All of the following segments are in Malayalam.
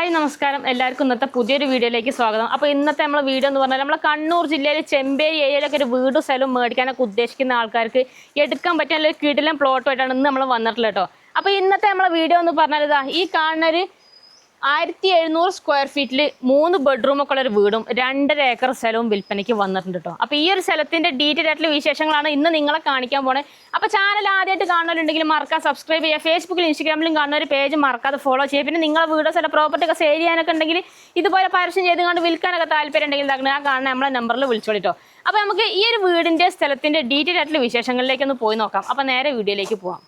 ഹായ് നമസ്കാരം എല്ലാവർക്കും ഇന്നത്തെ പുതിയൊരു വീഡിയോയിലേക്ക് സ്വാഗതം. അപ്പോൾ ഇന്നത്തെ നമ്മളെ വീഡിയോ എന്ന് പറഞ്ഞാൽ നമ്മളെ കണ്ണൂർ ജില്ലയിൽ ചെമ്പേരി ഏരിയയിലൊക്കെ ഒരു വീടും സ്ഥലവും മേടിക്കാനൊക്കെ ഉദ്ദേശിക്കുന്ന ആൾക്കാർക്ക് എടുക്കാൻ പറ്റിയ നല്ലൊരു കിടിലൻ പ്ലോട്ടുമായിട്ടാണ് ഇന്ന് നമ്മൾ വന്നിട്ടുള്ളത് കേട്ടോ. അപ്പോൾ ഇന്നത്തെ നമ്മളെ വീഡിയോ എന്ന് പറഞ്ഞാൽ ഇതാ ഈ കാണുന്ന ഒരു 1700 സ്ക്വയർ ഫീറ്റിൽ 3 ബെഡ്റൂമൊക്കെ ഉള്ള ഒരു വീടും 2.5 ഏക്കർ സ്ഥലവും വിൽപ്പനയ്ക്ക് വന്നിട്ടുണ്ട് കേട്ടോ. അപ്പോൾ ഈ ഒരു സ്ഥലത്തിൻ്റെ ഡീറ്റെയിൽ ആയിട്ടുള്ള വിശേഷങ്ങളാണ് ഇന്ന് നിങ്ങളെ കാണിക്കാൻ പോണേ. അപ്പോൾ ചാനൽ ആദ്യമായിട്ട് കാണുന്നവരുണ്ടെങ്കിൽ മറക്കാതെ സബ്സ്ക്രൈബ് ചെയ്യുക. ഫേസ്ബുക്കിലും ഇൻസ്റ്റാഗ്രാമിലും കാണുന്ന ഒരു പേജ് മറക്കാതെ ഫോളോ ചെയ്യുക. പിന്നെ നിങ്ങളെ വീടോ സ്ഥല പ്രോപ്പർട്ടി ഒക്കെ സെയിൽ ചെയ്യാനൊക്കെ ഉണ്ടെങ്കിൽ ഇതുപോലെ പരസ്യം ചെയ്ത് കൊണ്ട് വിൽക്കാനൊക്കെ താല്പര്യം ഉണ്ടെങ്കിൽ ആ കാണുന്ന നമ്മളെ നമ്പറിൽ വിളിച്ചോളിട്ടോ. അപ്പോൾ നമുക്ക് ഈ ഒരു വീടിൻ്റെ സ്ഥലത്തിൻ്റെ ഡീറ്റെയിൽ ആയിട്ടുള്ള വിശേഷങ്ങളിലേക്കൊന്ന് പോയി നോക്കാം. അപ്പോൾ നേരെ വീഡിയോയിലേക്ക് പോകാം.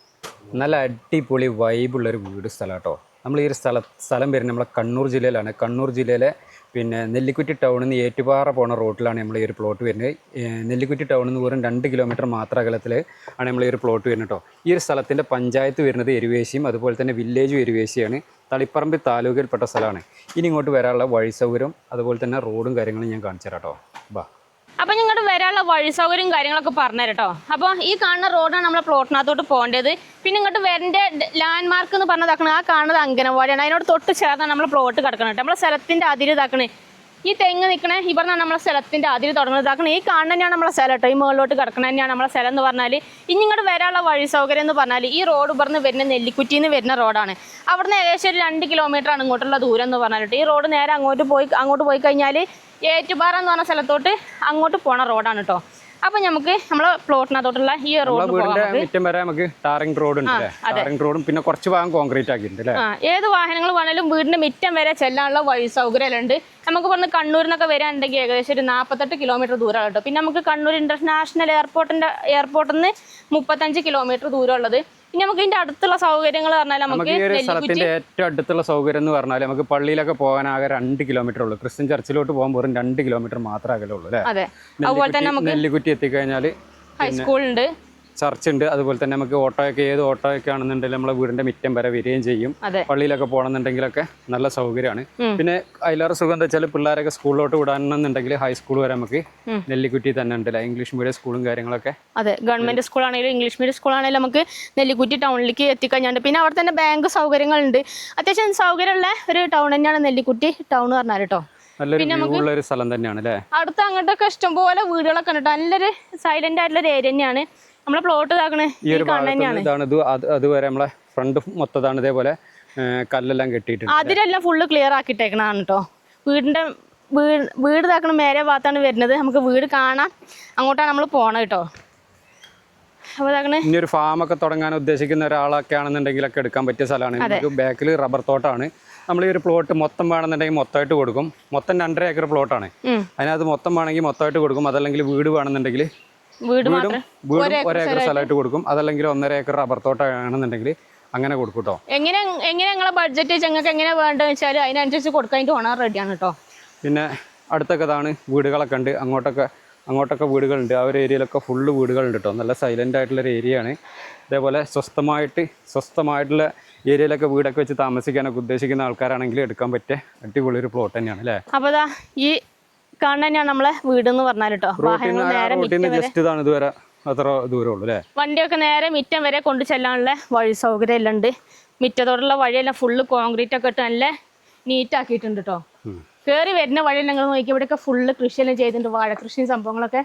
നല്ല അടിപൊളി വൈബുള്ളൊരു വീട് സ്ഥലം കേട്ടോ. നമ്മൾ ഈ ഒരു സ്ഥലം വരുന്നത് നമ്മളെ കണ്ണൂർ ജില്ലയിലാണ്. കണ്ണൂർ ജില്ലയിലെ നെല്ലിക്കുറ്റി ടൗണിൽ നിന്ന് ഏറ്റുപാറ പോണ റോട്ടിലാണ് നമ്മൾ ഈ ഒരു പ്ലോട്ട് വരുന്നത്. നെല്ലിക്കുറ്റി ടൗണിൽ നിന്ന് വെറും 2 കിലോമീറ്റർ മാത്രം അകലത്തിൽ ആണ് നമ്മൾ ഈ ഒരു പ്ലോട്ട് വരുന്നത് കേട്ടോ. ഈ ഒരു സ്ഥലത്തിൻ്റെ പഞ്ചായത്ത് വരുന്നത് എരുവേശിയും അതുപോലെ തന്നെ വില്ലേജും എരുവേശിയാണ്. തളിപ്പറമ്പ് താലൂക്കിൽപ്പെട്ട സ്ഥലമാണ്. ഇനി ഇങ്ങോട്ട് വരാനുള്ള വഴി സൗകര്യം അതുപോലെ തന്നെ റോഡും കാര്യങ്ങളും ഞാൻ കാണിച്ചു തരാം കേട്ടോ. ബാ. അപ്പം ഞങ്ങളുടെ വരാനുള്ള വഴി സൗകര്യം കാര്യങ്ങളൊക്കെ പറഞ്ഞു കേട്ടോ. അപ്പോൾ ഈ കാണുന്ന റോഡാണ് നമ്മളെ പ്ലോട്ടിനകത്തോട്ട് പോകേണ്ടത്. പിന്നെ ഇങ്ങോട്ട് വരേണ്ട ലാൻഡ് മാർക്ക് എന്ന് പറഞ്ഞതാക്കണേ ആ കാണുന്നത് അംഗനവാടിയാണ്. അതിനോട് തൊട്ട് ചേർന്നാണ് നമ്മളെ പ്ലോട്ട് കിടക്കണം കേട്ടോ. നമ്മളെ സ്ഥലത്തിൻ്റെ അതിര് ഇതാക്കണേ ഈ തെങ്ങ് നിൽക്കണേ ഇവിടുന്ന് നമ്മളെ സ്ഥലത്തിൻ്റെ അതിര് തുടങ്ങുന്നത് ഇതാക്കണേ. ഈ കാണുന്ന തന്നെയാണ് നമ്മളെ സ്ഥലം കേട്ടോ. ഈ മുകളിലോട്ട് കിടക്കണ തന്നെയാണ് നമ്മളെ സ്ഥലം എന്ന് പറഞ്ഞാൽ. ഇനി ഇങ്ങോട്ട് വരാനുള്ള വഴി സൗകര്യം എന്ന് പറഞ്ഞാൽ ഈ റോഡ് ഇവിടുന്ന് വരുന്ന നെല്ലിക്കുറ്റിയിൽ നിന്ന് വരുന്ന റോഡാണ്. അവിടുന്ന് ഏകദേശം ഒരു 2 കിലോമീറ്ററാണ് ഇങ്ങോട്ടുള്ള ദൂരം എന്ന് പറഞ്ഞാൽ. ഈ റോഡ് നേരെ അങ്ങോട്ട് പോയി കഴിഞ്ഞാൽ ഏറ്റുപാറ എന്ന് പറഞ്ഞ സ്ഥലത്തോട്ട് അങ്ങോട്ട് പോണ റോഡാണ് കേട്ടോ. അപ്പൊ നമുക്ക് നമ്മളെ പ്ലോട്ടിനകത്തോട്ടുള്ള ഈ റോഡ് മുറ്റം വരെ നമുക്ക് ടാറിംഗ് റോഡ് ഉണ്ട്. ടാറിംഗ് റോഡും പിന്നെ കുറച്ച് ഭാഗം കോൺക്രീറ്റ് ആക്കിയിട്ടുണ്ട്. ഏത് വാഹനങ്ങൾ വേണേലും വീടിന്റെ മുറ്റം വരെ ചെല്ലാനുള്ള വഴി സൗകര്യം ഉണ്ട്. നമുക്ക് പറഞ്ഞ് കണ്ണൂരിൽ നിന്നൊക്കെ വരാനുണ്ടെങ്കിൽ ഏകദേശം ഒരു 48 കിലോമീറ്റർ ദൂരമാണ് കേട്ടോ. പിന്നെ നമുക്ക് കണ്ണൂർ ഇന്റർനാഷണൽ എയർപോർട്ടിൽ നിന്ന് 35 കിലോമീറ്റർ ദൂരം ഉള്ളത്. പിന്നെ നമുക്ക് ഇതിന്റെ അടുത്തുള്ള സൗകര്യങ്ങൾ പറഞ്ഞാൽ നമുക്ക് സ്ഥലത്തിന്റെ ഏറ്റവും അടുത്തുള്ള സൗകര്യം എന്ന് പറഞ്ഞാൽ നമുക്ക് പള്ളിയിലൊക്കെ പോകാനാകെ 2 കിലോമീറ്റർ ഉള്ളൂ. ക്രിസ്ത്യൻ ചർച്ചിലോട്ട് പോകാൻ വെറും 2 കിലോമീറ്റർ മാത്രമേ അകലുള്ളൂ അല്ലേ. അതുപോലെ തന്നെ നമുക്ക് നെല്ലിക്കുറ്റി എത്തിക്കഴിഞ്ഞാൽ ഹൈസ്കൂൾ ഉണ്ട്, ചർച്ച് ഉണ്ട്. അതുപോലെ തന്നെ നമുക്ക് ഓട്ടോയൊക്കെ ഏത് ഓട്ടോയൊക്കെ ആണെന്നുണ്ടെങ്കിൽ നമ്മളെ വീടിന്റെ മുറ്റം വരെ വരികയും ചെയ്യും. പള്ളിയിലൊക്കെ പോകണമെന്നുണ്ടെങ്കിലൊക്കെ നല്ല സൗകര്യമാണ്. പിന്നെ അതിലേറെ സുഖം എന്താ വെച്ചാൽ പിള്ളേരൊക്കെ സ്കൂളിലോട്ട് വിടാനെന്നുണ്ടെങ്കിൽ ഹൈസ്കൂൾ വരെ നമുക്ക് നെല്ലിക്കുറ്റി തന്നെ ഉണ്ടല്ലോ. ഇംഗ്ലീഷ് മീഡിയം സ്കൂളും കാര്യങ്ങളൊക്കെ. അതെ, ഗവൺമെന്റ് സ്കൂളാണെങ്കിലും ഇംഗ്ലീഷ് മീഡിയം സ്കൂളാണെങ്കിലും നമുക്ക് നെല്ലിക്കുറ്റി ടൗണിലേക്ക് എത്തിക്കഴിഞ്ഞാൽ പിന്നെ അവിടെ തന്നെ ബാങ്ക് സൗകര്യങ്ങളുണ്ട്. അത്യാവശ്യം സൗകര്യമുള്ള ഒരു ടൗൺ തന്നെയാണ് നെല്ലിക്കുറ്റി ടൗൺ പറഞ്ഞാൽ കേട്ടോ. നല്ലൊരു സ്ഥലം തന്നെയാണ് അല്ലേ. അടുത്ത അങ്ങോട്ടൊക്കെ ഇഷ്ടംപോലെ വീടുകളൊക്കെ ഉണ്ട്. നല്ലൊരു സൈലന്റ് ആയിട്ടുള്ള ഒരു ഏരിയ തന്നെയാണ്. നമ്മളെ പ്ലോട്ട് ഇതാക്കണേ അതുവരെ നമ്മളെ ഫ്രണ്ട് മൊത്തതാണ് ഇതേപോലെ കല്ലെല്ലാം കെട്ടിയിട്ടുണ്ട്. അതിലെല്ലാം ഫുള്ള് ക്ലിയർ ആക്കിയിട്ടേക്കണാണ് കേട്ടോ. വീട് ഇതാക്കണ മേലെ ഭാഗത്താണ് വരുന്നത്. നമുക്ക് വീട് കാണാം, അങ്ങോട്ടാണ് നമ്മൾ പോണത് കേട്ടോ. അപ്പോൾ ഇതാക്കണേ ഇനി ഒരു ഫാമൊക്കെ തുടങ്ങാൻ ഉദ്ദേശിക്കുന്ന ഒരാളൊക്കെ ആണെന്നുണ്ടെങ്കിലൊക്കെ എടുക്കാൻ പറ്റിയ സ്ഥലമാണ്. നമുക്ക് ബാക്കിൽ റബ്ബർ തോട്ടമാണ്. നമ്മൾ ഈ ഒരു പ്ലോട്ട് മൊത്തം വേണമെന്നുണ്ടെങ്കിൽ മൊത്തമായിട്ട് കൊടുക്കും. മൊത്തം 2.5 ഏക്കർ പ്ലോട്ടാണ്. അതിനകത്ത് മൊത്തം വേണമെങ്കിൽ മൊത്തമായിട്ട് കൊടുക്കും. അതല്ലെങ്കിൽ വീട് വേണമെന്നുണ്ടെങ്കിൽ വീടും 1 ഏക്കർ സ്ഥലമായിട്ട് കൊടുക്കും. അതല്ലെങ്കിൽ 1.5 ഏക്കർ റബ്ബർ തോട്ടമാണെന്നുണ്ടെങ്കിൽ അങ്ങനെ കൊടുക്കും കേട്ടോ. എങ്ങനെ നിങ്ങളെ ബഡ്ജറ്റ് ഞങ്ങൾക്ക് എങ്ങനെ വേണ്ടതെന്ന് വെച്ചാൽ അതിനനുസരിച്ച് കൊടുക്കാൻ ഓണർ റെഡിയാണ് കേട്ടോ. പിന്നെ അടുത്തൊക്കെ ഇതാണ് വീടുകളൊക്കെ ഉണ്ട്. അങ്ങോട്ടൊക്കെ വീടുകളുണ്ട്. ആ ഒരു ഏരിയയിലൊക്കെ ഫുള്ള് വീടുകളുണ്ട് കേട്ടോ. നല്ല സൈലൻ്റ് ആയിട്ടുള്ളൊരു ഏരിയയാണ്. ഇതേപോലെ സ്വസ്ഥമായിട്ടുള്ള ഏരിയയിലൊക്കെ വീടൊക്കെ വെച്ച് താമസിക്കാനൊക്കെ ഉദ്ദേശിക്കുന്ന ആൾക്കാരാണെങ്കിൽ എടുക്കാൻ പറ്റിയ അടിപൊളി ഒരു പ്ലോട്ട് തന്നെയാണ് അല്ലേ. അപ്പോൾ ഈ കാണാൻ തന്നെയാണ് നമ്മളെ വീട് എന്ന് പറഞ്ഞാൽ കേട്ടോ. ജസ്റ്റ് ഇതാണ് ഇതുവരെ അത്ര ദൂരമുള്ളൂ അല്ലേ. വണ്ടിയൊക്കെ നേരെ മുറ്റം വരെ കൊണ്ടു ചെല്ലാനുള്ള വഴി സൗകര്യം എല്ലാം ഉണ്ട്. മുറ്റത്തോടുള്ള വഴിയെല്ലാം ഫുള്ള് കോൺക്രീറ്റ് ഒക്കെ ഇട്ട് നല്ല നീറ്റ് ആക്കിയിട്ടുണ്ട് കേട്ടോ. കയറി വരുന്ന വഴി ഞങ്ങൾ നോക്കി ഇവിടെയൊക്കെ ഫുള്ള് കൃഷിയെല്ലാം ചെയ്തിട്ടുണ്ട്. വാഴക്കൃഷിയും സംഭവങ്ങളൊക്കെ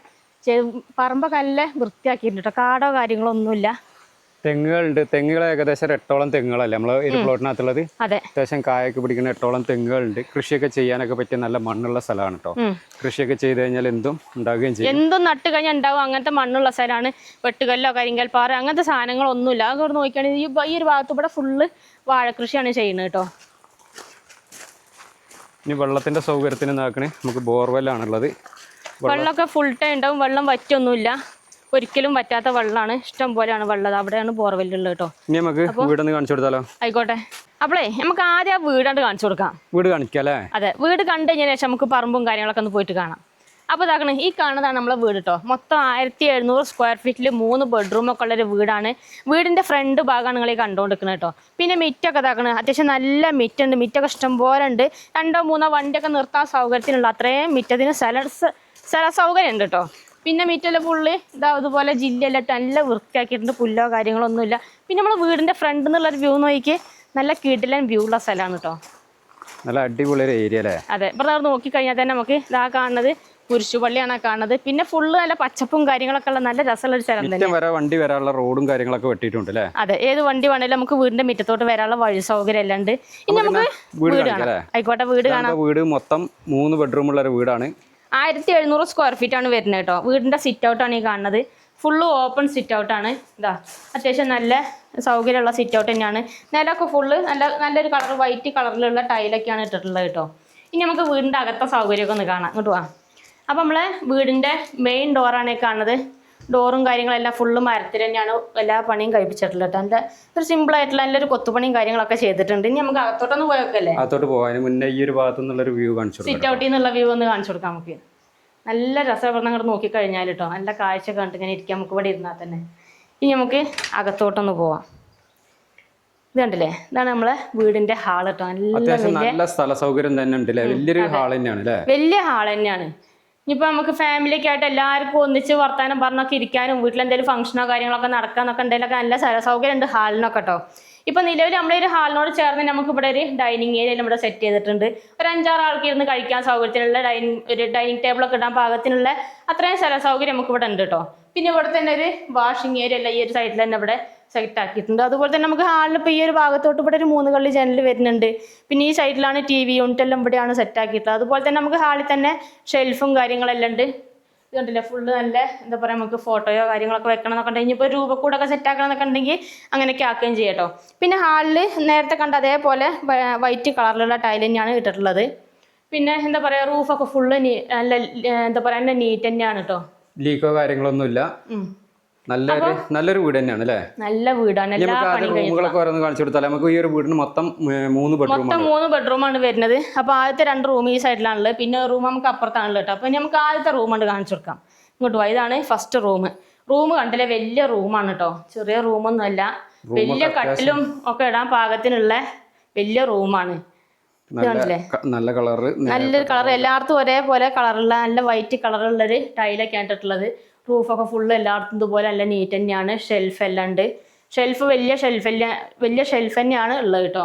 പറമ്പൊക്കെ നല്ല വൃത്തിയാക്കിയിട്ടുണ്ട് കേട്ടോ. കാടോ കാര്യങ്ങളോ ഒന്നുമില്ല. തെങ്ങുകളുണ്ട്. തെങ്ങുകൾ ഏകദേശം 8ഓളം തെങ്ങുകളല്ലേ നമ്മളെ ഈ പ്ലോട്ടിനകത്തുള്ളത്. അത്യാവശ്യം കായൊക്കെ പിടിക്കുന്ന 8ഓളം തെങ്ങുകളുണ്ട്. കൃഷിയൊക്കെ ചെയ്യാനൊക്കെ പറ്റിയ നല്ല മണ്ണുള്ള സ്ഥലമാണ് കേട്ടോ. കൃഷിയൊക്കെ ചെയ്ത് കഴിഞ്ഞാൽ എന്തും ഉണ്ടാവുകയും ചെയ്യും. എന്തും നട്ട് കഴിഞ്ഞാൽ ഉണ്ടാവും. അങ്ങനത്തെ മണ്ണുള്ള സ്ഥലമാണ്. വെട്ടുകല്ലോ കരിങ്കൽ പാറ അങ്ങനത്തെ സാധനങ്ങളൊന്നുമില്ല. അതൊക്കെ നോക്കുകയാണെങ്കിൽ ഈ ഒരു ഭാഗത്ത് ഇവിടെ ഫുള്ള് വാഴക്കൃഷിയാണ് ചെയ്യുന്നത് കേട്ടോ. ഇനി വെള്ളത്തിന്റെ സൗകര്യത്തിന് നോക്കണേ നമുക്ക് ബോർവെല്ലാണുള്ളത്. വെള്ളമൊക്കെ ഫുൾ ടൈം ഉണ്ടാവും. വെള്ളം വറ്റൊന്നുമില്ല, ഒരിക്കലും പറ്റാത്ത വെള്ളമാണ്. ഇഷ്ടം പോലെയാണ് വെള്ളം. അവിടെയാണ് ബോർവെല്ലുള്ളത് കേട്ടോ. ഇനി നമുക്ക് വീടൊന്ന് കാണിച്ചു കൊടുത്താലോ? ആയിക്കോട്ടെ. അപ്പോളേ നമുക്ക് ആദ്യം ആ വീടാണ്ട് കാണിച്ചു കൊടുക്കാം. വീട് കാണിക്കാം അല്ലേ. അതെ, വീട് കണ്ടു കഴിഞ്ഞ ശേഷം നമുക്ക് പറമ്പും കാര്യങ്ങളൊക്കെ ഒന്ന് പോയിട്ട് കാണാം. അപ്പോൾ ഇതാക്കണേ ഈ കാണുന്നതാണ് നമ്മളെ വീട് കേട്ടോ. മൊത്തം 1700 സ്ക്വയർ ഫീറ്റിൽ 3 ബെഡ്റൂമൊക്കെ ഉള്ളൊരു വീടാണ്. വീടിൻ്റെ ഫ്രണ്ട് ഭാഗമാണ് നിങ്ങൾ ഈ കണ്ടുകൊണ്ടിരിക്കുന്നത് കേട്ടോ. പിന്നെ മിറ്റൊക്കെ ഇതാക്കണേ അത്യാവശ്യം നല്ല മിറ്റുണ്ട്. മിറ്റൊക്കെ ഇഷ്ടം പോലെ ഉണ്ട്. 2-3 വണ്ടിയൊക്കെ നിർത്താൻ സൗകര്യത്തിനുള്ള അത്രയും മിറ്റത്തിന് സ്ഥല സൗകര്യം ഉണ്ട് കേട്ടോ. പിന്നെ മിറ്റെല്ലാം ഫുള്ള് അതുപോലെ ജില്ലയെല്ലാം ഇട്ട് നല്ല വൃത്തിയാക്കിയിട്ടുണ്ട്. പുല്ലോ കാര്യങ്ങളൊന്നുമില്ല. പിന്നെ നമ്മൾ വീടിൻ്റെ ഫ്രണ്ട് നിന്നുള്ളൊരു വ്യൂ നോക്കി നല്ല കിടിലൻ വ്യൂ ഉള്ള സ്ഥലമാണ് കേട്ടോ. നല്ല അടിപൊളി ഒരു ഏരിയ അല്ലേ? അതെ, ഇവിടെ നോക്കിക്കഴിഞ്ഞാൽ തന്നെ നമുക്ക് ഇതാ കാണുന്നത് കുരിശുപള്ളിയാണ് കാണുന്നത്. പിന്നെ ഫുള്ള് നല്ല പച്ചപ്പും കാര്യങ്ങളൊക്കെ ഉള്ള നല്ല രസമുള്ള ഒരു സ്ഥലം തന്നെ. വരെ വണ്ടി വരാനുള്ള റോഡും കാര്യങ്ങളൊക്കെ വെട്ടിയിട്ടുണ്ട് അല്ലേ? അതെ, ഏത് വണ്ടി വേണേലും നമുക്ക് വീടിന്റെ മുറ്റത്തോട്ട് വരാനുള്ള വഴി സൗകര്യം എല്ലാം ഉണ്ട്. ഇനി നമുക്ക് വീട് കാണാം. ആയിക്കോട്ടെ, വീട് കാണാം. വീട് മൊത്തം 3 ബെഡ്റൂമുള്ള ഒരു വീടാണ്. 1700 സ്ക്വയർ ഫീറ്റ് ആണ് വരുന്നത് കേട്ടോ. വീടിന്റെ സിറ്റ് ഔട്ടാണ് ഈ കാണുന്നത്. ഫുള്ള് ഓപ്പൺ സിറ്റ് ഔട്ടാണ്. ഇതാ അത്യാവശ്യം നല്ല സൗകര്യമുള്ള സിറ്റ് ഔട്ട് തന്നെയാണ്. നിലമൊക്കെ ഫുള്ള് നല്ലൊരു കളർ വൈറ്റ് കളറിലുള്ള ടൈലൊക്കെയാണ് ഇട്ടിട്ടുള്ളത് കേട്ടോ. ഇനി നമുക്ക് വീടിൻ്റെ അകത്തെ സൗകര്യമൊക്കെ ഒന്ന് കാണാം. ഇങ്ങോട്ട് പോവാം. അപ്പോൾ നമ്മളെ വീടിൻ്റെ മെയിൻ ഡോറാണ് ഈ കാണുന്നത്. ഡോറും കാര്യങ്ങളെല്ലാം ഫുള്ള് മരത്തിൽ തന്നെയാണ് എല്ലാ പണിയും കഴിപ്പിച്ചിട്ടുള്ളത് കേട്ടോ. നല്ല ഒരു സിമ്പിളായിട്ടുള്ള നല്ലൊരു കൊത്തുപണിയും കാര്യങ്ങളൊക്കെ ചെയ്തിട്ടുണ്ട്. ഇനി നമുക്ക് അകത്തോട്ടൊന്ന് പോയൊക്കെയല്ലേ? അകത്തോട്ട് പോകാൻ മുന്നേ ഈ ഒരു ഭാഗത്തു നിന്നുള്ളൊരു വ്യൂ കാണിച്ചു, സിറ്റ് ഔട്ടിൽ നിന്നുള്ള വ്യൂ ഒന്ന് കാണിച്ചു കൊടുക്കാം നമുക്ക്. നല്ല രസപ്പെടുന്ന അങ്ങോട്ട് നോക്കിക്കഴിഞ്ഞാൽ കേട്ടോ, നല്ല കാഴ്ച കണ്ടിട്ട് ഇങ്ങനെ ഇരിക്കാം നമുക്ക് ഇവിടെ ഇരുന്നാൽ തന്നെ. ഇനി നമുക്ക് അകത്തോട്ടൊന്ന് പോവാം. ഇത് കണ്ടില്ലേ, ഇതാണ് നമ്മളെ വീടിന്റെ ഹാള് കേട്ടോ. നല്ല സ്ഥല സൗകര്യം തന്നെ ഉണ്ട്. വലിയൊരു ഹാൾ തന്നെയാണ്, വലിയ ഹാൾ തന്നെയാണ്. ഇനിയിപ്പോൾ നമുക്ക് ഫാമിലിയൊക്കെ ആയിട്ട് എല്ലാവർക്കും ഒന്നിച്ച് വർത്താനം പറഞ്ഞൊക്കെ ഇരിക്കാനും വീട്ടിലെന്തെങ്കിലും ഫംഗ്ഷനോ കാര്യങ്ങളൊക്കെ നടക്കാന്നൊക്കെ ഉണ്ടെങ്കിലൊക്കെ നല്ല സ്ഥല സൗകര്യം ഉണ്ട് ഹാളിനൊക്കെ കേട്ടോ. ഇപ്പം നിലവിൽ നമ്മളൊരു ഹാളിനോട് ചേർന്ന് നമുക്ക് ഇവിടെ ഒരു ഡൈനിങ് ഏരിയ ഇവിടെ സെറ്റ് ചെയ്തിട്ടുണ്ട്. ഒരു 5-6 ആൾക്ക് ഇരുന്ന് കഴിക്കാൻ സൗകര്യത്തിനുള്ള ഒരു ഡൈനിങ് ടേബിളൊക്കെ ഇടാൻ പാകത്തിനുള്ള അത്രയും സ്ഥല സൗകര്യം നമുക്ക് ഇവിടെ ഉണ്ട് കേട്ടോ. പിന്നെ ഇവിടെ തന്നെ ഒരു വാഷിംഗ് ഏരിയ അല്ല ഈ ഒരു സൈഡിൽ തന്നെ ഇവിടെ സെറ്റ് ആക്കിയിട്ടുണ്ട്. അതുപോലെ തന്നെ നമുക്ക് ഹാളിൽ ഇപ്പോൾ ഈ ഒരു ഭാഗത്തോട്ട് ഇവിടെ ഒരു 3 കള്ളി ജനൽ വരുന്നുണ്ട്. പിന്നെ ഈ സൈഡിലാണ് TV യൂണിറ്റ് എല്ലാം ഇവിടെയാണ് സെറ്റ് ആക്കിയിട്ടുള്ളത്. അതുപോലെ തന്നെ നമുക്ക് ഹാളിൽ തന്നെ ഷെൽഫും കാര്യങ്ങളെല്ലാം ഉണ്ട്. ഇത് കണ്ടില്ലേ, ഫുള്ള് നല്ല എന്താ പറയുക, നമുക്ക് ഫോട്ടോയോ കാര്യങ്ങളൊക്കെ വെക്കണം എന്നൊക്കെ ഉണ്ടെങ്കിൽ ഇപ്പോൾ രൂപക്കൂടൊക്കെ സെറ്റ് ആക്കണം എന്നൊക്കെ ഉണ്ടെങ്കിൽ അങ്ങനെയൊക്കെ ആക്കുകയും ചെയ്യാം കേട്ടോ. പിന്നെ ഹാളിൽ നേരത്തെ കണ്ട അതേപോലെ വൈറ്റ് കളറിലുള്ള ടൈൽ തന്നെയാണ് ഇട്ടിട്ടുള്ളത്. പിന്നെ എന്താ പറയുക, റൂഫൊക്കെ ഫുള്ള് നല്ല എന്താ പറയുക നല്ല നീറ്റ് തന്നെയാണ് കേട്ടോ. ലീക്കോ കാര്യങ്ങളൊന്നുമില്ല. നല്ലൊരു വീട് തന്നെയാണ് അല്ലേ? നല്ല വീടാണ്. റൂമുകളൊക്കെ ഓരോന്ന് കാണിച്ചു കൊടുത്താൽ നമുക്ക് ഈ ഒരു വീടിന് മൊത്തം 3 ബെഡ്റൂമാണ് വരുന്നത്. അപ്പോൾ ആദ്യത്തെ 2 റൂം ഈ സൈഡിലാണുള്ളത്. പിന്നെ റൂം നമുക്ക് അപ്പുറത്താണല്ലോ കേട്ടോ. അപ്പോൾ നമുക്ക് ആദ്യത്തെ റൂം കൊണ്ട് കാണിച്ചു കൊടുക്കാം. ഇങ്ങോട്ട് പോയി, ഇതാണ് ഫസ്റ്റ് റൂം. റൂം കണ്ടില്ലേ, വലിയ റൂമാണ് കേട്ടോ. ചെറിയ റൂമൊന്നുമല്ല. വലിയ കട്ടിലും ഒക്കെ ഇടാൻ പാകത്തിനുള്ള വലിയ റൂമാണ്. നല്ല കളറ്, നല്ലൊരു കളർ, എല്ലായിടത്തും ഒരേപോലെ കളറുള്ള നല്ല വൈറ്റ് കളറുള്ളൊരു ടൈലൊക്കെ ആയിട്ടുള്ളത്. റൂഫൊക്കെ ഫുള്ള് എല്ലായിടത്തും ഇതുപോലെ നല്ല നീറ്റ് തന്നെയാണ്. ഷെൽഫ് എല്ലാം ഉണ്ട്. ഷെൽഫ് വലിയ ഷെൽഫ് തന്നെയാണ് ഉള്ളത് കേട്ടോ.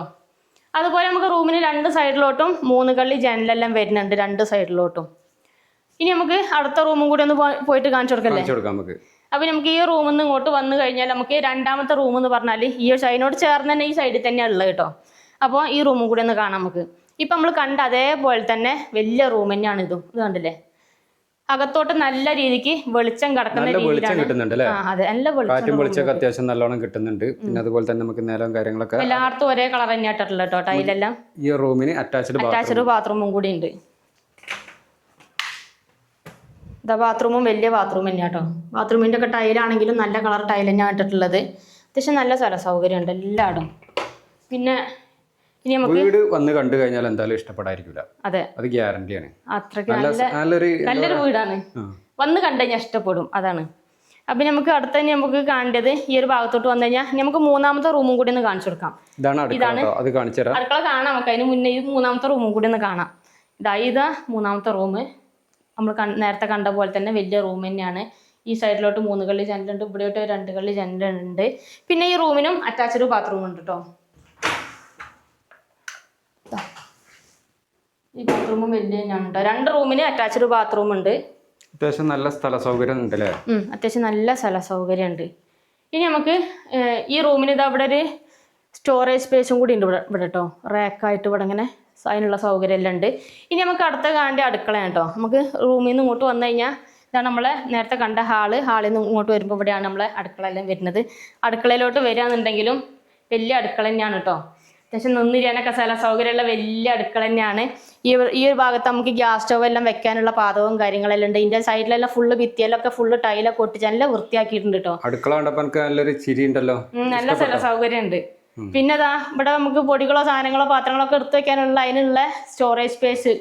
അതുപോലെ നമുക്ക് റൂമിന് 2 സൈഡിലോട്ടും 3 കള്ളി ജനലെല്ലാം വരുന്നുണ്ട് 2 സൈഡിലോട്ടും. ഇനി നമുക്ക് അടുത്ത റൂമും കൂടി ഒന്ന് പോയിട്ട് കാണിച്ചു കൊടുക്കല്ലേ? അപ്പോൾ നമുക്ക് ഈ റൂമിൽ നിന്ന് ഇങ്ങോട്ട് വന്നു കഴിഞ്ഞാൽ നമുക്ക് രണ്ടാമത്തെ റൂം എന്ന് പറഞ്ഞാൽ ഈ സൈഡിനോട് ചേർന്ന് തന്നെ ഈ സൈഡിൽ തന്നെയാണ് ഉള്ളത് കേട്ടോ. അപ്പോൾ ഈ റൂമും കൂടി ഒന്ന് കാണാം നമുക്ക്. ഇപ്പം നമ്മൾ കണ്ട അതേപോലെ തന്നെ വലിയ റൂം തന്നെയാണ് ഇതും. ഇത് കണ്ടില്ലേ, അകത്തോട്ട് നല്ല രീതിക്ക് വെളിച്ചം കിടക്കുന്ന രീതിയിലാണ്. അതെ, നല്ല വെളിച്ചം അത്യാവശ്യം നല്ലോണം കിട്ടുന്നുണ്ട്. പിന്നെ അതുപോലെ തന്നെ നമുക്ക് നേരം കാര്യങ്ങളൊക്കെ എല്ലായിടത്തും ഒരേ കളർ തന്നെയായിട്ടുള്ള കേട്ടോ ടൈലെല്ലാം. ഈ റൂമിന് അറ്റാച്ച്ഡ് ബാത്റൂമും കൂടി ഉണ്ട്. ഇതാ ബാത്റൂമും വലിയ ബാത്റൂം തന്നെയാ കേട്ടോ. ബാത്റൂമിൻ്റെ ഒക്കെ ടൈലാണെങ്കിലും നല്ല കളർ ടൈൽ തന്നെയാണ് ഇട്ടിട്ടുള്ളത്. അത്യാവശ്യം നല്ല സ്ഥല സൗകര്യം ഉണ്ട് എല്ലായിടും. പിന്നെ ഇനി നമുക്ക് വീട് വന്ന് കണ്ടു കഴിഞ്ഞാൽ എന്തായാലും ഇഷ്ടപ്പെടാതിരിക്കില്ല. അതെ, അത് ഗ്യാരണ്ടിയാണ്. അത്രയ്ക്ക് നല്ലൊരു വീടാണ്. വന്ന് കണ്ടു കഴിഞ്ഞാൽ ഇഷ്ടപ്പെടും, അതാണ്. അപ്പം നമുക്ക് അടുത്ത തന്നെ നമുക്ക് കാണേണ്ടത് ഈ ഒരു ഭാഗത്തോട്ട് വന്നു കഴിഞ്ഞാൽ നമുക്ക് 3ാമത്തെ റൂമും കൂടി ഒന്ന് കാണിച്ചു കൊടുക്കാം. ഇതാണ് അടുക്കള കാണാം നമുക്ക്. അതിന് മുന്നേ ഈ 3ാമത്തെ റൂമും കൂടി ഒന്ന് കാണാം. ഇതാ 3ാമത്തെ റൂം. നമ്മൾ നേരത്തെ കണ്ട പോലെ തന്നെ വലിയ റൂം തന്നെയാണ്. ഈ സൈഡിലോട്ട് 3 കള്ളി ജനലുണ്ട്. ഇവിടെയോട്ട് 2 കള്ളി ജനലുണ്ട്. പിന്നെ ഈ റൂമിനും അറ്റാച്ച്ഡ് ബാത്റൂം ഉണ്ട് കേട്ടോ. ഈ ബാത്റൂമും വലിയ തന്നെയാണ് കേട്ടോ. 2 റൂമിന് അറ്റാച്ച്ഡ് ബാത്റൂം ഉണ്ട്. അത്യാവശ്യം നല്ല സ്ഥല സൗകര്യം ഉണ്ട് അല്ലേ? അത്യാവശ്യം നല്ല സ്ഥല സൗകര്യം ഉണ്ട്. ഇനി നമുക്ക് ഈ റൂമിന് ഇതാ ഇവിടെ ഒരു സ്റ്റോറേജ് സ്പേസും കൂടി ഉണ്ട് ഇവിടെ കേട്ടോ. റാക്കായിട്ട് ഇവിടെ ഇങ്ങനെ അതിനുള്ള സൗകര്യം എല്ലാം ഉണ്ട്. ഇനി നമുക്ക് അടുത്ത കാണേണ്ട അടുക്കളയാണ് കേട്ടോ. നമുക്ക് റൂമിൽ നിന്ന് ഇങ്ങോട്ട് വന്നു കഴിഞ്ഞാൽ ഇതാണ് നമ്മളെ നേരത്തെ കണ്ട ഹാളിൽ നിന്ന് ഇങ്ങോട്ട് വരുമ്പോൾ ഇവിടെയാണ് നമ്മളെ അടുക്കള എല്ലാം വരുന്നത്. അടുക്കളയിലോട്ട് വരികയാണെന്നുണ്ടെങ്കിലും വലിയ അടുക്കള തന്നെയാണ് കേട്ടോ. അത്യാവശ്യം നിന്നിരിക്കാനൊക്കെ സ്ഥല സൗകര്യമുള്ള വലിയ അടുക്കള തന്നെയാണ്. ഈ ഒരു ഭാഗത്ത് നമുക്ക് ഗ്യാസ് സ്റ്റവ് എല്ലാം വെക്കാനുള്ള പാതവും കാര്യങ്ങളെല്ലാം ഉണ്ട്. ഇതിൻ്റെ സൈഡിലെല്ലാം ഫുള്ള് ഭിത്തിയിലൊക്കെ ഫുള്ള് ടൈലൊക്കെ ഒട്ടിച്ച് നല്ല വൃത്തിയാക്കിയിട്ടുണ്ട് കേട്ടോ. അടുക്കള നല്ലൊരു ചിരി ഉണ്ടല്ലോ. നല്ല സ്ഥല സൗകര്യം ഉണ്ട്. പിന്നെ ഇവിടെ നമുക്ക് പൊടികളോ സാധനങ്ങളോ പാത്രങ്ങളോ ഒക്കെ എടുത്തു വെക്കാനുള്ള അതിനുള്ള സ്റ്റോറേജ് സ്പേസ്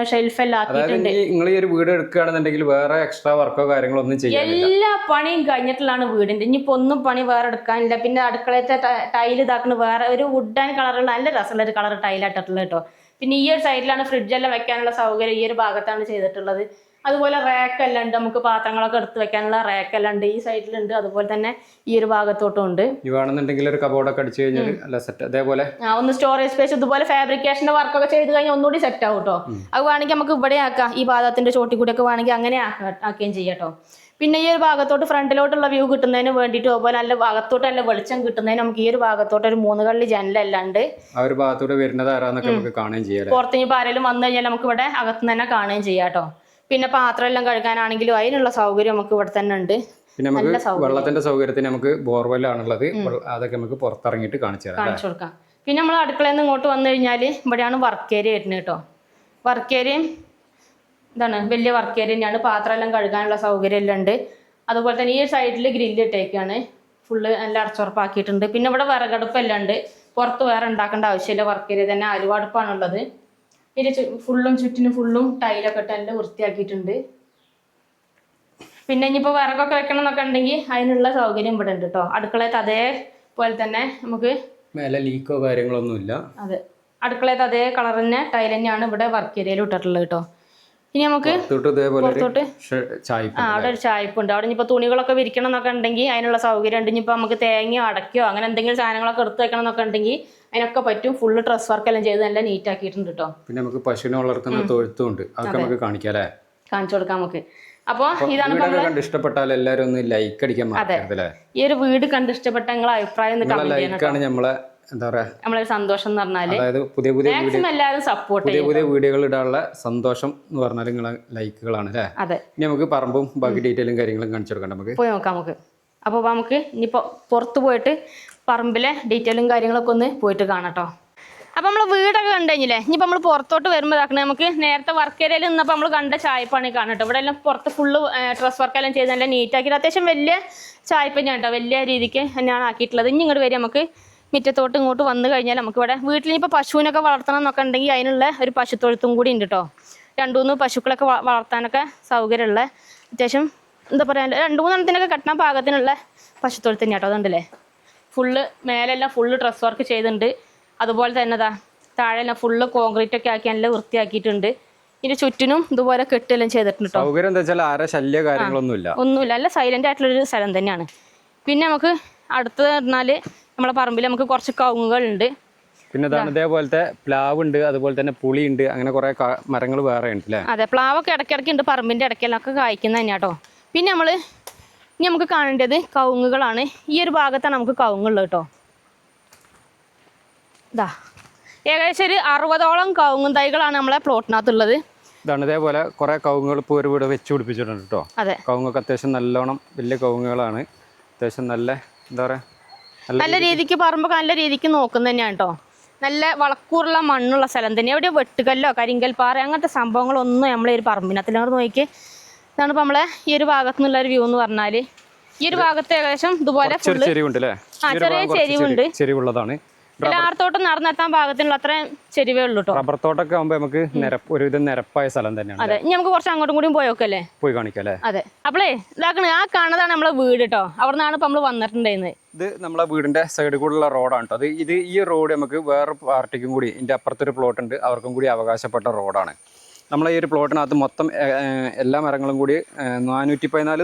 ഷെൽഫ് എല്ലാം ആക്കിയിട്ടുണ്ട്. നിങ്ങൾ ഈ ഒരു വീട് എടുക്കുകയാണെന്നുണ്ടെങ്കിൽ വേറെ എക്സ്ട്രാ വർക്കോ കാര്യങ്ങളോ ഒന്നും ചെയ്യാൻ എല്ലാ പണിയും കഴിഞ്ഞിട്ടുള്ളതാണ് വീടിന്റെ. ഇനിയിപ്പോ ഒന്നും പണി വേറെ എടുക്കാനില്ല. പിന്നെ അടുക്കളത്തെ ടൈൽ ഇതാക്കുന്ന വേറെ ഒരു വുഡ് ആൻഡ് കളറുള്ള നല്ല രസമുള്ള ഒരു കളർ ടൈലായിട്ടുള്ളത് കേട്ടോ. പിന്നെ ഈ ഒരു സൈഡിലാണ് ഫ്രിഡ്ജെല്ലാം വെക്കാനുള്ള സൗകര്യം ഈ ഒരു ഭാഗത്താണ് ചെയ്തിട്ടുള്ളത്. അതുപോലെ റാക്കെല്ലാം ഉണ്ട്, നമുക്ക് പാത്രങ്ങളൊക്കെ എടുത്ത് വെക്കാനുള്ള റാക്കെല്ലാം ഉണ്ട്. ഈ സൈഡിലുണ്ട്, അതുപോലെ തന്നെ ഈ ഒരു ഭാഗത്തോട്ടും ഉണ്ട്. ഈ വേണമെന്നുണ്ടെങ്കിൽ ഒരു കബോർഡൊക്കെ അടിച്ചു കഴിഞ്ഞാൽ അല്ല സെറ്റ്. അതേപോലെ ഒന്ന് സ്റ്റോറേജ് സ്പേസ്, ഇതുപോലെ ഫാബ്രിക്കേഷന്റെ വർക്കൊക്കെ ചെയ്ത് കഴിഞ്ഞാൽ ഒന്നുകൂടി സെറ്റ് ആവും കേട്ടോ. അത് വേണമെങ്കിൽ നമുക്ക് ഇവിടെ ആക്കാം, ഈ ഭാഗത്തിന്റെ ചോട്ടി കൂടിയൊക്കെ വേണമെങ്കിൽ അങ്ങനെ ആക്കുകയും ചെയ്യാം കേട്ടോ. പിന്നെ ഈ ഒരു ഭാഗത്തോട്ട് ഫ്രണ്ടിലോട്ടുള്ള വ്യൂ കിട്ടുന്നതിന് വേണ്ടിയിട്ട്, അതുപോലെ നല്ല ഭാഗത്തോട്ട് നല്ല വെളിച്ചം കിട്ടുന്നതിന് നമുക്ക് ഈ ഒരു ഭാഗത്തോട്ട് ഒരു 3 കള്ളി ജനലെല്ലാം ഉണ്ട്. ആ ഒരു ഭാഗത്തോട്ട് വരുന്നത് ആരാന്നൊക്കെ നമുക്ക് കാണുകയും ചെയ്യാം. പുറത്ത് ഇനി ആരെങ്കിലും വന്നു കഴിഞ്ഞാൽ നമുക്ക് ഇവിടെ അകത്ത് തന്നെ കാണുകയും ചെയ്യാം കേട്ടോ. പിന്നെ പാത്രം എല്ലാം കഴുകാനാണെങ്കിലും അതിനുള്ള സൗകര്യം നമുക്ക് ഇവിടെ തന്നെ ഉണ്ട്. പിന്നെ നമുക്ക് വെള്ളത്തിന്റെ സൗകര്യത്തിന് നമുക്ക് ബോർവെല്ലാണുള്ളത്, അതൊക്കെ നമുക്ക് പുറത്തിറങ്ങിയിട്ട് കാണിച്ചു കൊടുക്കാം. പിന്നെ നമ്മൾ അടുക്കളയിൽ നിന്ന് ഇങ്ങോട്ട് വന്നു കഴിഞ്ഞാൽ ഇവിടെയാണ് വർക്ക് ഏരിയ വരുന്നത് കേട്ടോ. വർക്ക് ഏരിയയും ഇതാണ്, വലിയ വർക്ക് ഏരിയ തന്നെയാണ്. പാത്രം എല്ലാം കഴുകാനുള്ള സൗകര്യം എല്ലാം ഉണ്ട്. അതുപോലെ തന്നെ ഈ സൈഡിൽ ഗ്രില്ല് ഇട്ടേക്കാണ്, ഫുള്ള് നല്ല അടച്ചുറപ്പാക്കിയിട്ടുണ്ട്. പിന്നെ ഇവിടെ വിറകടുപ്പെല്ലാം ഉണ്ട്, പുറത്ത് വേറെ ഉണ്ടാക്കേണ്ട ആവശ്യമില്ല. വർക്ക് ഏരിയ തന്നെ അലുവടുപ്പാണുള്ളത്. പിന്നെ ചുറ്റിനും ഫുള്ളും ടൈലൊക്കെ ഇട്ട് നല്ല വൃത്തിയാക്കിയിട്ടുണ്ട്. പിന്നെ ഇനിയിപ്പോൾ വിറകൊക്കെ വെക്കണം എന്നൊക്കെ ഉണ്ടെങ്കിൽ അതിനുള്ള സൗകര്യം ഇവിടെ ഉണ്ട് കേട്ടോ. അടുക്കളയത്ത് അതേപോലെ തന്നെ നമുക്ക് മേലെ ലീക്കോ കാര്യങ്ങളൊന്നുമില്ല. അതെ, അടുക്കളയത്ത് അതേ കളർ തന്നെ ടൈൽ തന്നെയാണ് ഇവിടെ വർക്ക് ഏരിയയിൽ ഇട്ടിട്ടുള്ളത് കേട്ടോ. ഇനി നമുക്ക് പുറത്തോട്ട് അവിടെ ഒരു ചായ്പുണ്ട്. അവിടെ ഇനിയിപ്പോൾ തുണികളൊക്കെ വിരിക്കണം എന്നൊക്കെ ഉണ്ടെങ്കിൽ അതിനുള്ള സൗകര്യം ഉണ്ട്. ഇനിയിപ്പോൾ നമുക്ക് തേങ്ങയോ അടയ്ക്കോ അങ്ങനെ എന്തെങ്കിലും സാധനങ്ങളൊക്കെ എടുത്ത് വെക്കണം എന്നൊക്കെ ഉണ്ടെങ്കിൽ അതിനൊക്കെ പറ്റും. ഫുള്ള് ഡ്രസ് വർക്ക് എല്ലാം ചെയ്ത് നല്ല നീറ്റ് ആക്കിയിട്ടുണ്ട് കേട്ടോ. പിന്നെ നമുക്ക് പശുവിനെ വളർത്തുന്ന തൊഴുത്തുണ്ട്, അതൊക്കെ നമുക്ക് കാണിക്കാം അല്ലേ, കാണിച്ചു കൊടുക്കാം നമുക്ക്. അപ്പോൾ ഇതാണ് കണ്ട് ഇഷ്ടപ്പെട്ടാൽ എല്ലാവരും ഒന്ന് ലൈക്ക് അടിക്കാൻ മറക്കരുത്. ഈ ഒരു വീട് കണ്ട് ഇഷ്ടപ്പെട്ട നിങ്ങളെ അഭിപ്രായം ലൈക്കാണ് നമ്മളെ എന്താ പറയാ നമ്മളൊരു സന്തോഷം എന്ന് പറഞ്ഞാല്. അതായത് പുതിയ എല്ലാവരും സപ്പോർട്ട് പുതിയ വീഡിയോകൾ ഇടാനുള്ള സന്തോഷം എന്ന് പറഞ്ഞാൽ നിങ്ങളെ ലൈക്കുകളാണ് അല്ലേ. അതെ, ഇനി നമുക്ക് പറമ്പും ബാക്കി ഡീറ്റെയിലും കാര്യങ്ങളും കാണിച്ചു കൊടുക്കാം, നമുക്ക് പോയി നോക്കാം നമുക്ക്. അപ്പോൾ നമുക്ക് ഇനിയിപ്പോൾ പുറത്ത് പോയിട്ട് പറമ്പിലെ ഡീറ്റെയിലും കാര്യങ്ങളൊക്കെ ഒന്ന് പോയിട്ട് കാണാട്ടോ. അപ്പോൾ നമ്മൾ വീടൊക്കെ കണ്ടു കഴിഞ്ഞില്ലേ, ഇനിയിപ്പോൾ നമ്മൾ പുറത്തോട്ട് വരുമ്പോൾ ഇതാക്കണേ, നമുക്ക് നേരത്തെ വർക്ക് ഏരിയയിൽ നിന്നപ്പോൾ നമ്മൾ കണ്ട ചായപ്പാണ് കാണട്ടോ. ഇവിടെ എല്ലാം പുറത്ത് ഫുള്ള് ഡ്രസ് വർക്കെല്ലാം ചെയ്ത് നല്ല നീറ്റാക്കിയിട്ട് അത്യാവശ്യം വലിയ ചായപ്പ തന്നെയാണ് കേട്ടോ, വലിയ രീതിക്ക് തന്നെയാണ് ആക്കിയിട്ടുള്ളത്. ഇനി ഇങ്ങോട്ട് വരും, നമുക്ക് മുറ്റത്തോട്ട് ഇങ്ങോട്ട് വന്നു കഴിഞ്ഞാൽ നമുക്ക് ഇവിടെ വീട്ടിലിപ്പോൾ പശുവിനൊക്കെ വളർത്തണം എന്നൊക്കെ ഉണ്ടെങ്കിൽ അതിനുള്ള ഒരു പശുത്തൊഴുത്തും കൂടി ഉണ്ട് കേട്ടോ. 2-3 പശുക്കളൊക്കെ വളർത്താനൊക്കെ സൗകര്യമുള്ള, അത്യാവശ്യം എന്താ പറയുക 2-3 എണ്ണത്തിനൊക്കെ കെട്ടാൻ പാകത്തിനുള്ള പശുത്തൊഴുത്ത് തന്നെയാണ് കേട്ടോ. അതുണ്ടല്ലേ, ഫുള്ള് മേലെല്ലാം ഫുള്ള് ഡ്രസ് വർക്ക് ചെയ്തിട്ടുണ്ട്. അതുപോലെ തന്നെ താഴെല്ലാം ഫുള്ള് കോൺക്രീറ്റ് ഒക്കെ ആക്കി നല്ല വൃത്തിയാക്കിയിട്ടുണ്ട്. ഇതിന് ചുറ്റിനും ഇതുപോലെ കെട്ടെല്ലാം ചെയ്തിട്ടുണ്ട് കേട്ടോ. സൗകര്യം എന്താ വെച്ചാൽ ആരെ ശല്യ കാര്യങ്ങളൊന്നുമില്ല, ഒന്നുമില്ല, നല്ല സൈലന്റ് ആയിട്ടുള്ളൊരു സ്ഥലം തന്നെയാണ്. പിന്നെ നമുക്ക് അടുത്ത് പറഞ്ഞാൽ നമ്മളെ പറമ്പിൽ നമുക്ക് കുറച്ച് കവുങ്ങുകളുണ്ട്. പിന്നെ ഇതേപോലത്തെ പ്ലാവ് ഉണ്ട്, അതുപോലെ തന്നെ പുളി ഉണ്ട്, അങ്ങനെ കുറെ മരങ്ങൾ വേറെ ഉണ്ട് അല്ലേ. അതെ, പ്ലാവൊക്കെ ഇടയ്ക്കിടയ്ക്ക് ഉണ്ട്, പറമ്പിന്റെ ഇടയ്ക്കെല്ലാം കായ്ക്കുന്ന തന്നെയാട്ടോ. പിന്നെ ഇനി നമുക്ക് കാണേണ്ടത് കവുങ്ങുകളാണ്. ഈ ഒരു ഭാഗത്താണ് നമുക്ക് കവുങ്ങുള്ളത് കേട്ടോ. ഇതാ ഏകദേശം ഒരു 60ഓളം കവുങ്ങും തൈകളാണ് നമ്മളെ പ്ലോട്ടിനകത്തുള്ളത്. ഇതാണ് ഇതേപോലെ കുറെ കവുങ്ങുകൾ ഇപ്പോൾ ഒരു വീട് വെച്ച് പിടിപ്പിച്ചിട്ടുണ്ട് കേട്ടോ. അതെ, കവുങ്ങൊക്കെ അത്യാവശ്യം നല്ലോണം വലിയ കവുങ്ങുകളാണ്, അത്യാവശ്യം നല്ല എന്താ പറയാ നല്ല രീതിക്ക് പറമ്പൊക്കെ നല്ല രീതിക്ക് നോക്കുന്നത് തന്നെയാണ് കേട്ടോ. നല്ല വളക്കൂറുള്ള മണ്ണുള്ള സ്ഥലം തന്നെ. എവിടെ വെട്ടുകല്ലോ കരിങ്കൽ പാറ അങ്ങനത്തെ സംഭവങ്ങളൊന്നും നമ്മളെ ഒരു പറമ്പിനകത്തിനോട് നോക്കി. ഇതാണ് ഇപ്പം നമ്മളെ ഈ ഒരു ഭാഗത്തു നിന്നുള്ള ഒരു വ്യൂ എന്ന് പറഞ്ഞാൽ. ഈ ഒരു ഭാഗത്ത് ഏകദേശം ഇതുപോലെ ചെറിയ ചെരിവുണ്ട്, ചെരിവുള്ളതാണ്. എല്ലായിടത്തോട്ടും നടന്നെത്താൻ പാകത്തിനുള്ള അത്രയും ചെരിവേ ഉള്ളൂ കേട്ടോ. റബ്ബർ തോട്ടൊക്കെ ആകുമ്പോൾ നമുക്ക് ഒരുവിധം നിരപ്പായ സ്ഥലം തന്നെയാണ്. അതെ, ഇനി നമുക്ക് കുറച്ച് അങ്ങോട്ടും കൂടി പോയോക്കല്ലേ, പോയി കാണിക്കല്ലേ. അതെ, അപ്പളേ ഇതാക്കണേ ആ കാണുന്നതാണ് നമ്മളെ വീട് കേട്ടോ. അവിടെ നിന്നാണ് ഇപ്പൊ നമ്മള് വന്നിട്ടുണ്ടായിരുന്നത്. ഇത് നമ്മളെ വീടിന്റെ സൈഡിൽ കൂടെയുള്ള റോഡാണ് കേട്ടോ. ഈ റോഡ് നമുക്ക് വേറെ പാർട്ടിക്കും കൂടി, ഇതിന്റെ അപ്പുറത്തൊരു പ്ലോട്ട് ഉണ്ട്, അവർക്കും കൂടി അവകാശപ്പെട്ട റോഡാണ്. നമ്മളെ ഈ ഒരു പ്ലോട്ടിനകത്ത് മൊത്തം എല്ലാ മരങ്ങളും കൂടി 414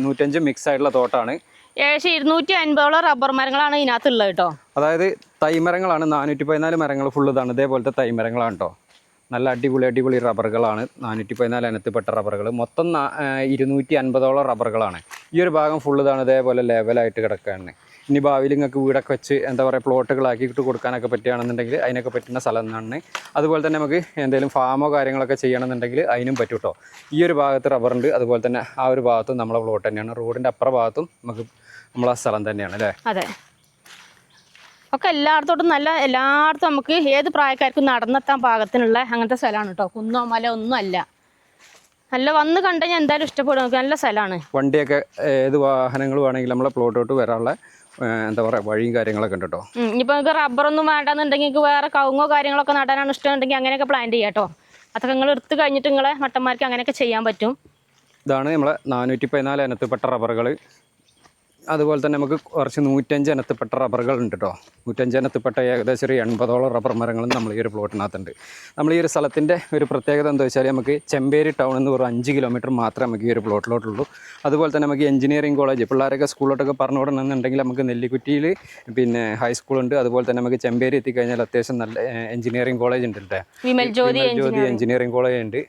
105 മിക്സ് ആയിട്ടുള്ള തോട്ടാണ്. ഏകദേശം 250ഓളം റബ്ബർ മരങ്ങളാണ് ഇതിനകത്തുള്ളത് കേട്ടോ. അതായത് തൈമരങ്ങളാണ് 414 മരങ്ങൾ ഫുള്ള് ഇതാണ്. ഇതേപോലത്തെ തൈമരങ്ങളാണ് കേട്ടോ. നല്ല അടിപൊളി റബ്ബറുകളാണ്. 414 ഇനത്തിൽപ്പെട്ട റബ്ബറുകൾ, മൊത്തം 250ഓളം റബ്ബറുകളാണ്. ഈ ഒരു ഭാഗം ഫുള്ള് ഇതാണ് ഇതേപോലെ ലെവലായിട്ട് കിടക്കുകയാണ്. ഇനി ഭാവിയിൽ നിങ്ങൾക്ക് വീടൊക്കെ വെച്ച് എന്താ പറയുക പ്ലോട്ടുകളാക്കിയിട്ട് കൊടുക്കാനൊക്കെ പറ്റുകയാണെന്നുണ്ടെങ്കിൽ അതിനൊക്കെ പറ്റുന്ന സ്ഥലം എന്നാണ്. അതുപോലെ തന്നെ നമുക്ക് എന്തെങ്കിലും ഫാമോ കാര്യങ്ങളൊക്കെ ചെയ്യണമെന്നുണ്ടെങ്കിൽ അതിനും പറ്റും കേട്ടോ. ഈ ഒരു ഭാഗത്ത് റബ്ബറുണ്ട്, അതുപോലെ തന്നെ ആ ഒരു ഭാഗത്തും നമ്മളെ പ്ലോട്ട് തന്നെയാണ്. റോഡിൻ്റെ അപ്പുറ ഭാഗത്തും നമുക്ക് നമ്മളെ സ്ഥലം തന്നെയാണ് അല്ലേ. അതെ, ഒക്കെ എല്ലായിടത്തോട്ടും എല്ലായിടത്തും നമുക്ക് ഏത് പ്രായക്കാർക്കും നടന്നെത്താൻ പാകത്തിനുള്ള അങ്ങനത്തെ സ്ഥലമാണ് കേട്ടോ. കുന്നോ മല ഒന്നും അല്ല, നല്ല വന്ന് കണ്ടുകഴിഞ്ഞാൽ എന്തായാലും ഇഷ്ടപ്പെടും, നമുക്ക് നല്ല സ്ഥലമാണ്. വണ്ടിയൊക്കെ ഏത് വാഹനങ്ങൾ വേണമെങ്കിലും നമ്മളെ പ്ലോട്ടോട്ട് വരാനുള്ള എന്താ പറയുക വഴിയും കാര്യങ്ങളൊക്കെ ഉണ്ട് കേട്ടോ. ഇനിയിപ്പോൾ നിങ്ങൾക്ക് റബ്ബറൊന്നും വേണ്ടെന്നുണ്ടെങ്കിൽ നിങ്ങൾക്ക് വേറെ കവുങ്ങോ കാര്യങ്ങളൊക്കെ നടാനാണ് ഇഷ്ടമുണ്ടെങ്കിൽ അങ്ങനെയൊക്കെ പ്ലാൻ ചെയ്യാം കേട്ടോ. അതൊക്കെ നിങ്ങൾ എടുത്ത് കഴിഞ്ഞിട്ട് നിങ്ങളെ മട്ടന്മാർക്ക് അങ്ങനെയൊക്കെ ചെയ്യാൻ പറ്റും. ഇതാണ് നമ്മളെ 414 ഇനത്തിൽപ്പെട്ട റബ്ബറുകൾ. അതുപോലെ തന്നെ നമുക്ക് കുറച്ച് 105 ഇനത്തിൽപ്പെട്ട റബ്ബറുകളുണ്ട് കേട്ടോ. 105 ഇനത്തിൽപ്പെട്ട ഏകദേശം ഒരു 80ഓളം റബ്ബർ മരങ്ങളും നമ്മൾ ഈ ഒരു പ്ലോട്ടിനകത്തുണ്ട്. നമ്മൾ ഈ ഒരു സ്ഥലത്തിൻ്റെ ഒരു പ്രത്യേകത എന്താ വെച്ചാൽ നമുക്ക് ചെമ്പേരി ടൗൺ എന്ന് പറഞ്ഞാൽ 5 കിലോമീറ്റർ മാത്രമേ നമുക്ക് ഈ ഒരു പ്ലോട്ടിലോട്ടുള്ളൂ. അതുപോലെ തന്നെ നമുക്ക് എഞ്ചിനീയറിംഗ് കോളേജ് പിള്ളേരൊക്കെ സ്കൂളിലോട്ടൊക്കെ പറഞ്ഞു വിടണമെന്നുണ്ടെങ്കിൽ നമുക്ക് നെല്ലിക്കുറ്റിയിൽ പിന്നെ ഹൈസ്കൂളുണ്ട്. അതുപോലെ തന്നെ നമുക്ക് ചെമ്പേരി എത്തിക്കഴിഞ്ഞാൽ അത്യാവശ്യം നല്ല എഞ്ചിനീയറിംഗ് കോളേജ് ഉണ്ട് കേട്ടോ. വിമൽ ജ്യോതി എഞ്ചിനീയറിംഗ് കോളേജ് ഉണ്ട്.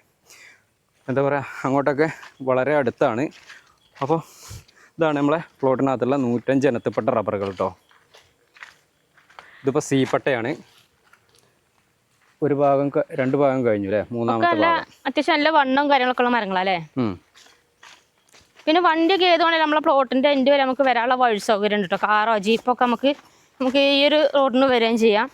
എന്താ പറയുക, അങ്ങോട്ടൊക്കെ വളരെ അടുത്താണ്. അപ്പോൾ ഇതാണ് നമ്മളെ പ്ലോട്ടിനകത്തുള്ള 105 ഇനത്തിൽപ്പെട്ട റബ്ബറുകൾ കേട്ടോ. ഇതിപ്പോൾ സീപ്പട്ടയാണ്. ഒരു ഭാഗം 2 ഭാഗം കഴിഞ്ഞു അല്ലേ, മൂന്നാമത്തെ ഭാഗം. അത്യാവശ്യം നല്ല വണ്ണവും കാര്യങ്ങളൊക്കെ ഉള്ള മരങ്ങളല്ലേ. പിന്നെ വണ്ടിയൊക്കെ ഏതുവാണെങ്കിലും നമ്മളെ പ്ലോട്ടിൻ്റെ എൻ്റെ വരെ നമുക്ക് വരാനുള്ള വഴി സൗകര്യം ഉണ്ട് കേട്ടോ. കാറോ ജീപ്പൊക്കെ നമുക്ക് ഈ ഒരു റോഡിന് വരികയും ചെയ്യാം.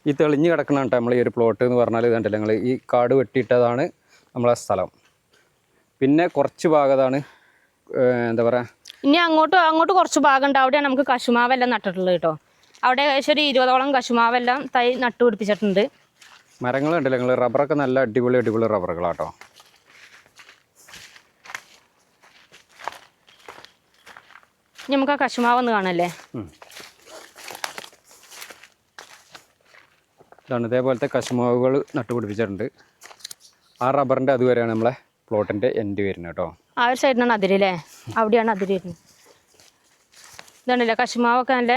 ഈ തെളിഞ്ഞ് കിടക്കണം കേട്ടോ നമ്മൾ ഈ ഒരു പ്ലോട്ട് എന്ന് പറഞ്ഞാൽ. ഇതുണ്ടല്ലോ ഞങ്ങൾ ഈ കാട് വെട്ടിയിട്ടതാണ് നമ്മളെ സ്ഥലം. പിന്നെ കുറച്ച് ഭാഗത്താണ് എന്താ പറയുക, ഇനി അങ്ങോട്ട് കുറച്ച് ഭാഗമുണ്ട്. അവിടെയാണ് നമുക്ക് കശുമാവെല്ലാം നട്ടിട്ടുള്ളത് കേട്ടോ. അവിടെ ഏകദേശം ഒരു 20ഓളം കശുമാവെല്ലാം തൈ നട്ടുപിടിപ്പിച്ചിട്ടുണ്ട്. മരങ്ങളുണ്ടല്ലോ ഞങ്ങൾ. റബ്ബറൊക്കെ നല്ല അടിപൊളി റബ്ബറുകളാട്ടോ. ഇനി നമുക്ക് ആ കശുമാവൊന്ന് കാണല്ലേ. ഇതാണ് ഇതേപോലത്തെ കശുമാവുകൾ നട്ടുപിടിപ്പിച്ചിട്ടുണ്ട്. ആ റബ്ബറിൻ്റെ അതുവരെയാണ് നമ്മളെ പ്ലോട്ടിൻ്റെ എൻഡ് വരുന്നത് കേട്ടോ. ആ ഒരു സൈഡിനാണ് അതിരല്ലേ, അവിടെയാണ് അതിര് വരുന്നത്. ഇതാണല്ലേ കശുമാവൊക്കെ നല്ല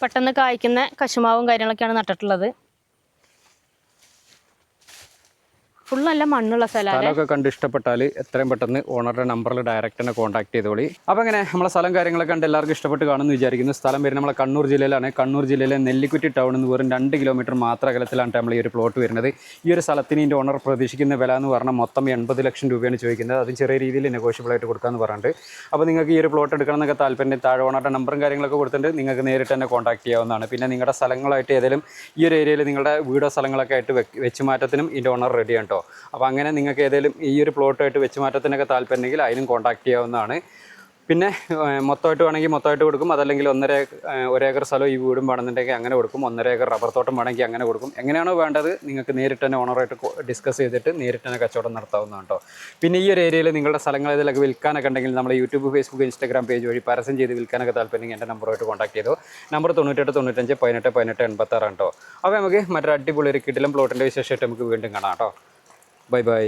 പെട്ടെന്ന് കായ്ക്കുന്ന കശുമാവും കാര്യങ്ങളൊക്കെയാണ് നട്ടിട്ടുള്ളത്. ഫുള്ള് നല്ല മണ്ണുള്ള സ്ഥലമൊക്കെ കണ്ട് ഇഷ്ടപ്പെട്ടാൽ എത്രയും പെട്ടെന്ന് ഓണറുടെ നമ്പറിൽ ഡയറക്റ്റ് തന്നെ കോൺടാക്ട് ചെയ്തോളി. അപ്പോൾ അങ്ങനെ നമ്മളെ സ്ഥലം കാര്യങ്ങളൊക്കെ കണ്ട് എല്ലാവർക്കും ഇഷ്ടപ്പെട്ട് കാണുമെന്ന് വിചാരിക്കുന്നു. സ്ഥലം വരുന്നത് നമ്മളെ കണ്ണൂർ ജില്ലയിലാണ്. കണ്ണൂർ ജില്ലയിലെ നെല്ലിക്കുറ്റി ടൗണിൽ നിന്ന് വെറും 2 കിലോമീറ്റർ മാത്രം അകലത്തിലാണ് നമ്മൾ ഈ ഒരു പ്ലോട്ട് വരുന്നത്. ഈ ഒരു സ്ഥലത്തിന് ഇതിൻ്റെ ഓണർ പ്രതീക്ഷിക്കുന്ന വില എന്ന് പറഞ്ഞാൽ മൊത്തം 80 ലക്ഷം രൂപയാണ് ചോദിക്കുന്നത്. അതും ചെറിയ രീതിയിൽ നെഗോഷ്യബിൾ ആയിട്ട് കൊടുക്കാമെന്ന് പറഞ്ഞിട്ട്. അപ്പോൾ നിങ്ങൾക്ക് ഈ ഒരു പ്ലോട്ട് എടുക്കണം എന്നൊക്കെ താല്പര്യം താഴെ ഓണറുടെ നമ്പറും കാര്യങ്ങളൊക്കെ കൊടുത്തിട്ട് നിങ്ങൾക്ക് നേരിട്ട് തന്നെ കോൺടാക്ട് ചെയ്യാവുന്നതാണ്. പിന്നെ നിങ്ങളുടെ സ്ഥലങ്ങളായിട്ട് ഏതെങ്കിലും ഈ ഒരു ഏരിയയിൽ നിങ്ങളുടെ വീടോ സ്ഥലങ്ങളൊക്കെ ആയിട്ട് വെച്ച് മാറ്റത്തിനും ഇതിൻ്റെ ഓണർ റെഡിയാണ് കേട്ടോ. അപ്പോൾ അങ്ങനെ നിങ്ങൾക്ക് ഏതെങ്കിലും ഈ ഒരു പ്ലോട്ടായിട്ട് വെച്ച് മാറ്റത്തിനൊക്കെ താല്പര്യമുണ്ടെങ്കിൽ അതിനും കോൺടാക്ട് ചെയ്യാവുന്നതാണ്. പിന്നെ മൊത്തമായിട്ട് വേണമെങ്കിൽ മൊത്തമായിട്ട് കൊടുക്കും. അതല്ലെങ്കിൽ 1 ഏക്കർ സ്ഥലം ഈ വീടും വേണമെന്നുണ്ടെങ്കിൽ അങ്ങനെ കൊടുക്കും. 1.5 ഏക്കർ റബ്ബർ തോട്ടം വേണമെങ്കിൽ അങ്ങനെ കൊടുക്കും. എങ്ങനെയാണോ വേണ്ടത് നിങ്ങൾക്ക് നേരിട്ട് തന്നെ ഓണറായിട്ട് ഡിസ്കസ് ചെയ്തിട്ട് നേരിട്ട് തന്നെ കച്ചവടം നടത്താവുന്നതാണ് കേട്ടോ. പിന്നെ ഈ ഒരു ഏരിയയിൽ നിങ്ങളുടെ സ്ഥലങ്ങൾ ഇതിലൊക്കെ വിൽക്കാനൊക്കെ ഉണ്ടെങ്കിൽ നമ്മൾ യൂട്യൂബ്, ഫേസ്ബുക്ക്, ഇൻസ്റ്റാഗ്രാം പേജ് വഴി പരസ്യം ചെയ്ത് വിൽക്കാനൊക്കെ താല്പര്യമെങ്കിൽ എൻ്റെ നമ്പറുമായിട്ട് കോൺടാക്ട് ചെയ്തു. നമ്പർ 98 95 18 18 86 കേട്ടോ. അപ്പോൾ നമുക്ക് മറ്റൊരു അടിപൊളി ഒരു കിടിലം പ്ലോട്ടിൻ്റെ വിശേഷമായിട്ട് നമുക്ക് വീണ്ടും കാണാം കേട്ടോ. Bye bye.